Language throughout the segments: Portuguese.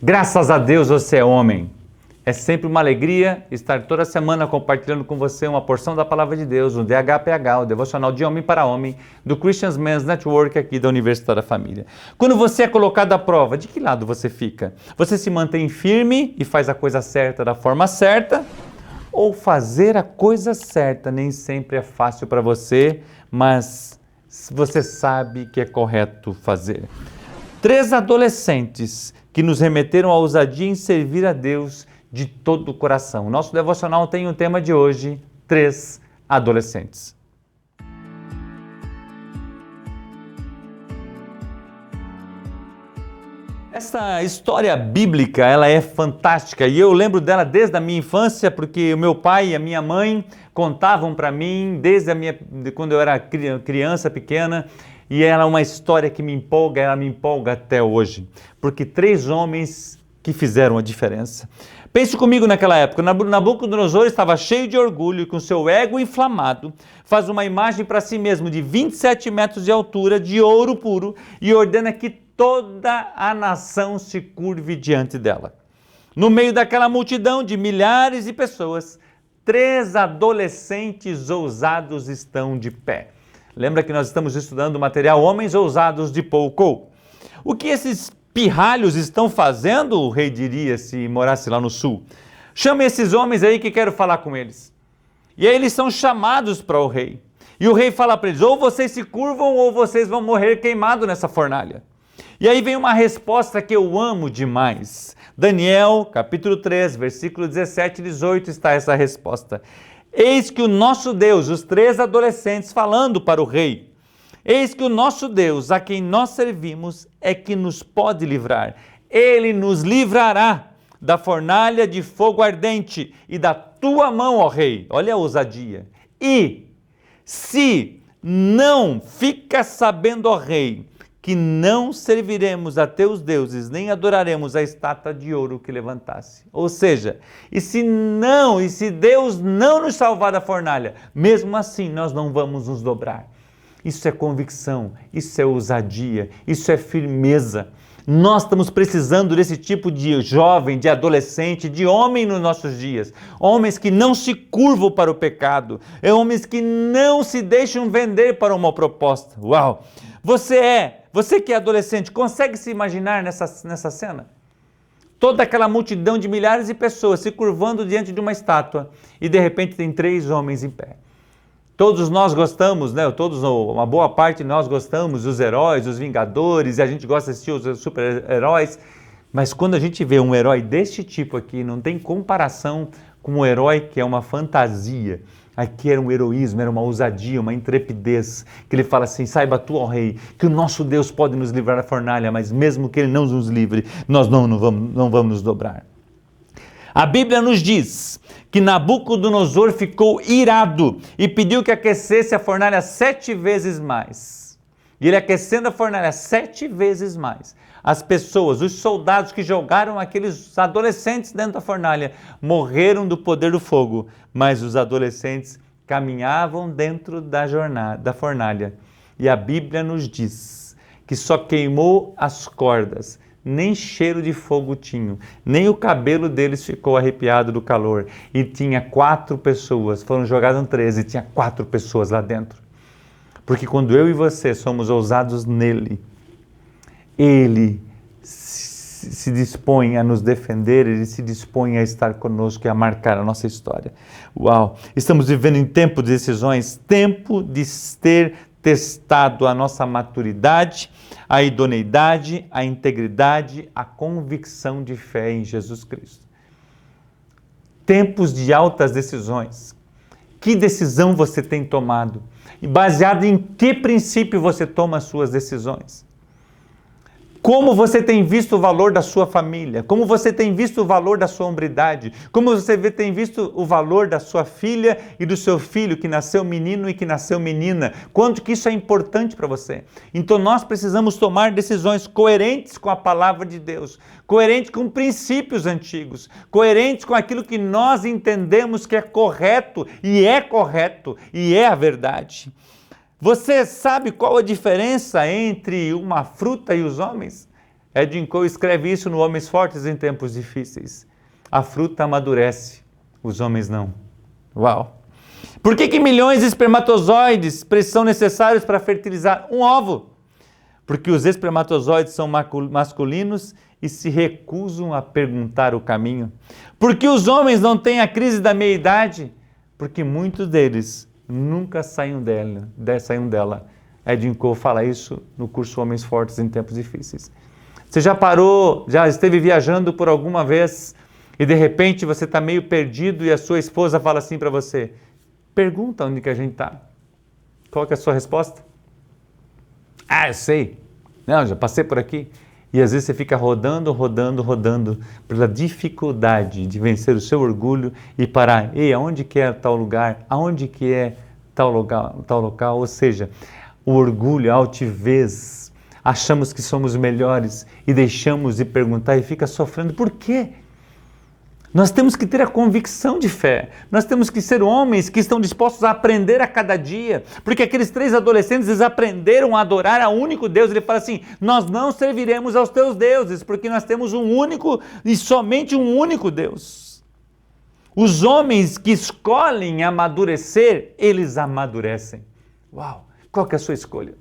Graças a Deus você é homem. É sempre uma alegria estar toda semana compartilhando com você uma porção da Palavra de Deus, o DHPH, o Devocional de Homem para Homem, do Christian Men's Network aqui da Universidade da Família. Quando você é colocado à prova, de que lado você fica? Você se mantém firme e faz a coisa certa da forma certa? Ou fazer a coisa certa nem sempre é fácil para você, mas você sabe que é correto fazer? 3 adolescentes que nos remeteram à ousadia em servir a Deus de todo o coração. Nosso devocional tem o tema de hoje, 3 adolescentes. Essa história bíblica, ela é fantástica e eu lembro dela desde a minha infância, porque o meu pai e a minha mãe contavam para mim de quando eu era criança pequena, e ela é uma história que me empolga, ela me empolga até hoje, porque 3 homens que fizeram a diferença. Pense comigo naquela época, Nabucodonosor estava cheio de orgulho e com seu ego inflamado, faz uma imagem para si mesmo de 27 metros de altura, de ouro puro, e ordena que toda a nação se curve diante dela. No meio daquela multidão de milhares de pessoas, 3 adolescentes ousados estão de pé. Lembra que nós estamos estudando o material Homens Ousados de Paul Cole. O que esses pirralhos estão fazendo, o rei diria se morasse lá no sul? Chame esses homens aí que quero falar com eles. E aí eles são chamados para o rei. E o rei fala para eles, ou vocês se curvam ou vocês vão morrer queimados nessa fornalha. E aí vem uma resposta que eu amo demais. Daniel, capítulo 3, versículo 17 e 18 está essa resposta. Eis que o nosso Deus, os 3 adolescentes falando para o rei, eis que o nosso Deus, a quem nós servimos, é que nos pode livrar. Ele nos livrará da fornalha de fogo ardente e da tua mão, ó rei. Olha a ousadia. E se não fica sabendo, ó rei, que não serviremos a teus deuses, nem adoraremos a estátua de ouro que levantasse. Ou seja, e se Deus não nos salvar da fornalha, mesmo assim nós não vamos nos dobrar. Isso é convicção, isso é ousadia, isso é firmeza. Nós estamos precisando desse tipo de jovem, de adolescente, de homem nos nossos dias. Homens que não se curvam para o pecado, homens que não se deixam vender para uma proposta. Uau! Você que é adolescente, consegue se imaginar nessa cena? Toda aquela multidão de milhares de pessoas se curvando diante de uma estátua e de repente tem 3 homens em pé. Todos nós gostamos, né? Uma boa parte de nós gostamos dos heróis, dos vingadores, e a gente gosta de assistir os super-heróis, mas quando a gente vê um herói deste tipo aqui, não tem comparação com um herói que é uma fantasia. Aqui era um heroísmo, era uma ousadia, uma intrepidez, que ele fala assim, saiba tu, ó rei, que o nosso Deus pode nos livrar da fornalha, mas mesmo que ele não nos livre, nós não vamos nos dobrar. A Bíblia nos diz que Nabucodonosor ficou irado e pediu que aquecesse a fornalha 7 vezes mais. E ele aquecendo a fornalha 7 vezes mais. As pessoas, os soldados que jogaram aqueles adolescentes dentro da fornalha, morreram do poder do fogo, mas os adolescentes caminhavam dentro da fornalha. E a Bíblia nos diz que só queimou as cordas, nem cheiro de fogo tinham, nem o cabelo deles ficou arrepiado do calor. E tinha 4 pessoas, foram jogadas 13, tinha 4 pessoas lá dentro. Porque quando eu e você somos ousados nele, ele se dispõe a nos defender, ele se dispõe a estar conosco e a marcar a nossa história. Uau! Estamos vivendo em tempo de decisões, tempo de ter testado a nossa maturidade, a idoneidade, a integridade, a convicção de fé em Jesus Cristo. Tempos de altas decisões. Que decisão você tem tomado? E baseado em que princípio você toma as suas decisões? Como você tem visto o valor da sua família? Como você tem visto o valor da sua hombridade? Como você tem visto o valor da sua filha e do seu filho que nasceu menino e que nasceu menina? Quanto que isso é importante para você? Então nós precisamos tomar decisões coerentes com a palavra de Deus, coerentes com princípios antigos, coerentes com aquilo que nós entendemos que é correto e é a verdade. Você sabe qual a diferença entre uma fruta e os homens? Ed Cole escreve isso no Homens Fortes em Tempos Difíceis. A fruta amadurece, os homens não. Uau! Por que milhões de espermatozoides são necessários para fertilizar um ovo? Porque os espermatozoides são masculinos e se recusam a perguntar o caminho. Porque os homens não têm a crise da meia-idade? Porque muitos deles nunca saíram dela. Ed Cole fala isso no curso Homens Fortes em Tempos Difíceis. Você já esteve viajando por alguma vez e de repente você está meio perdido e a sua esposa fala assim para você, pergunta onde que a gente está. Qual que é a sua resposta? Eu sei. Não, já passei por aqui. E às vezes você fica rodando pela dificuldade de vencer o seu orgulho e parar. Ei, aonde que é tal lugar? Aonde que é tal local? Ou seja, o orgulho, a altivez, achamos que somos melhores e deixamos de perguntar e fica sofrendo. Por quê? Nós temos que ter a convicção de fé. Nós temos que ser homens que estão dispostos a aprender a cada dia. Porque aqueles 3 adolescentes, eles aprenderam a adorar ao único Deus. Ele fala assim, nós não serviremos aos teus deuses, porque nós temos um único e somente um único Deus. Os homens que escolhem amadurecer, eles amadurecem. Uau! Qual que é a sua escolha?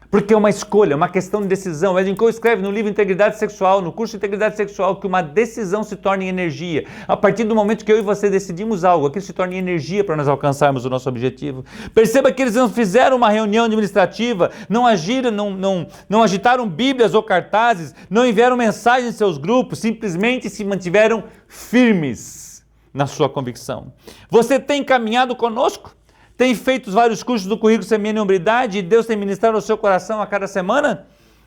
Porque é uma escolha, uma questão de decisão. Ed Cole escreve no livro Integridade Sexual, no curso Integridade Sexual, que uma decisão se torna em energia. A partir do momento que eu e você decidimos algo, aquilo se torna em energia para nós alcançarmos o nosso objetivo. Perceba que eles não fizeram uma reunião administrativa, não agiram, não agitaram bíblias ou cartazes, não enviaram mensagens em seus grupos, simplesmente se mantiveram firmes na sua convicção. Você tem caminhado conosco? Tem feito vários cursos do currículo Semeando em Hombridade e Deus tem ministrado ao seu coração a cada semana?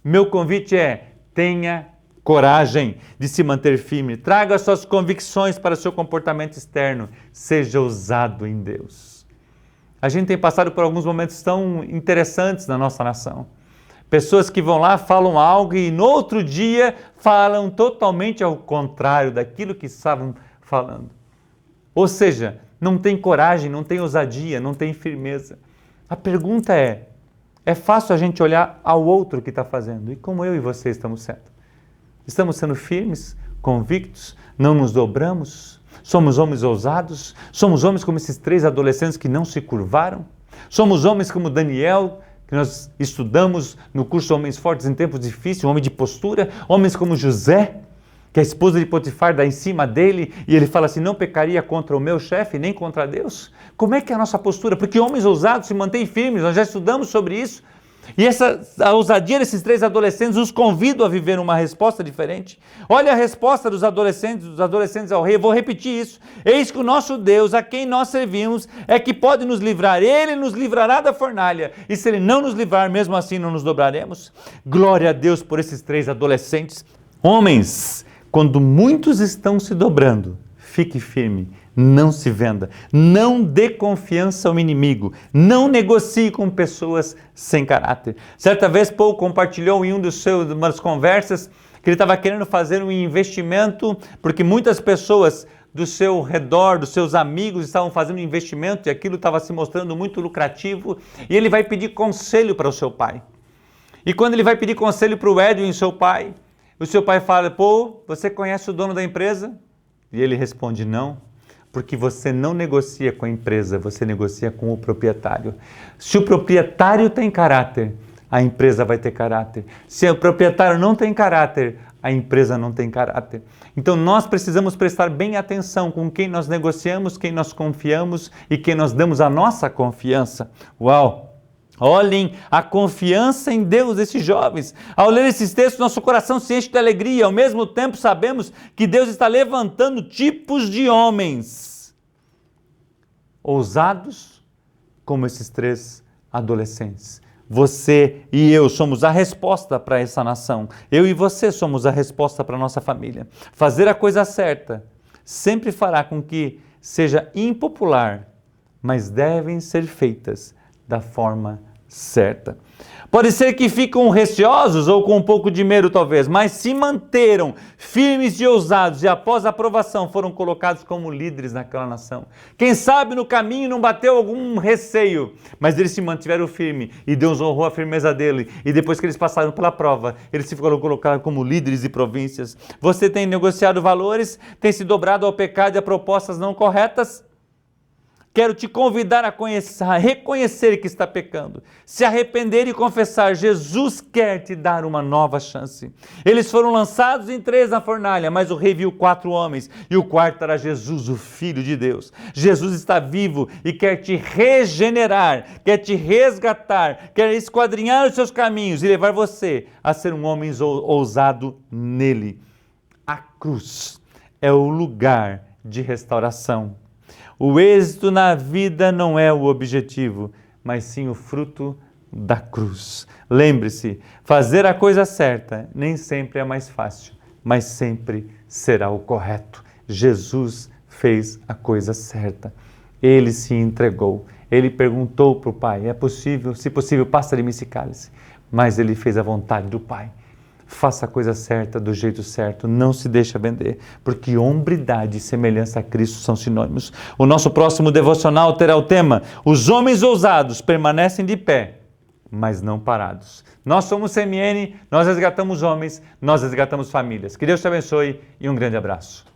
Meu convite é, tenha coragem de se manter firme. Traga suas convicções para o seu comportamento externo. Seja ousado em Deus. A gente tem passado por alguns momentos tão interessantes na nossa nação. Pessoas que vão lá, falam algo e no outro dia falam totalmente ao contrário daquilo que estavam falando. Ou seja, não tem coragem, não tem ousadia, não tem firmeza. A pergunta é fácil a gente olhar ao outro que está fazendo? E como eu e você estamos sendo? Estamos sendo firmes, convictos, não nos dobramos? Somos homens ousados? Somos homens como esses 3 adolescentes que não se curvaram? Somos homens como Daniel, que nós estudamos no curso Homens Fortes em Tempos Difíceis, um homem de postura? Homens como José, que a esposa de Potifar dá em cima dele e ele fala assim, não pecaria contra o meu chefe, nem contra Deus? Como é que é a nossa postura? Porque homens ousados se mantêm firmes, nós já estudamos sobre isso. E a ousadia desses 3 adolescentes os convido a viver uma resposta diferente. Olha a resposta dos adolescentes ao rei, eu vou repetir isso. Eis que o nosso Deus, a quem nós servimos, é que pode nos livrar. Ele nos livrará da fornalha. E se ele não nos livrar, mesmo assim não nos dobraremos. Glória a Deus por esses 3 adolescentes. Homens, quando muitos estão se dobrando, fique firme, não se venda, não dê confiança ao inimigo, não negocie com pessoas sem caráter. Certa vez Paul compartilhou em uma das conversas que ele estava querendo fazer um investimento, porque muitas pessoas do seu redor, dos seus amigos estavam fazendo um investimento e aquilo estava se mostrando muito lucrativo e ele vai pedir conselho para o seu pai. E quando ele vai pedir conselho para o Edwin, seu pai, o seu pai fala, Paul, você conhece o dono da empresa? E ele responde, não, porque você não negocia com a empresa, você negocia com o proprietário. Se o proprietário tem caráter, a empresa vai ter caráter. Se o proprietário não tem caráter, a empresa não tem caráter. Então nós precisamos prestar bem atenção com quem nós negociamos, quem nós confiamos e quem nós damos a nossa confiança. Uau! Olhem a confiança em Deus desses jovens. Ao ler esses textos, nosso coração se enche de alegria. Ao mesmo tempo, sabemos que Deus está levantando tipos de homens ousados, como esses 3 adolescentes. Você e eu somos a resposta para essa nação. Eu e você somos a resposta para a nossa família. Fazer a coisa certa sempre fará com que seja impopular, mas devem ser feitas da forma certa. Pode ser que ficam receosos ou com um pouco de medo talvez, mas se manteram firmes e ousados e após a aprovação foram colocados como líderes naquela nação. Quem sabe no caminho não bateu algum receio, mas eles se mantiveram firmes e Deus honrou a firmeza dele. E depois que eles passaram pela prova, eles se foram colocados como líderes de províncias. Você tem negociado valores, tem se dobrado ao pecado e a propostas não corretas? Quero te convidar a reconhecer que está pecando, se arrepender e confessar. Jesus quer te dar uma nova chance. Eles foram lançados em 3 na fornalha, mas o rei viu 4 homens e o quarto era Jesus, o Filho de Deus. Jesus está vivo e quer te regenerar, quer te resgatar, quer esquadrinhar os seus caminhos e levar você a ser um homem ousado nele. A cruz é o lugar de restauração. O êxito na vida não é o objetivo, mas sim o fruto da cruz. Lembre-se, fazer a coisa certa nem sempre é mais fácil, mas sempre será o correto. Jesus fez a coisa certa. Ele se entregou. Ele perguntou para o Pai, é possível? Se possível, passa de mim esse cálice. Mas ele fez a vontade do Pai. Faça a coisa certa, do jeito certo, não se deixa vender, porque hombridade e semelhança a Cristo são sinônimos. O nosso próximo devocional terá o tema: os homens ousados permanecem de pé, mas não parados. Nós somos CMN, nós resgatamos homens, nós resgatamos famílias. Que Deus te abençoe e um grande abraço.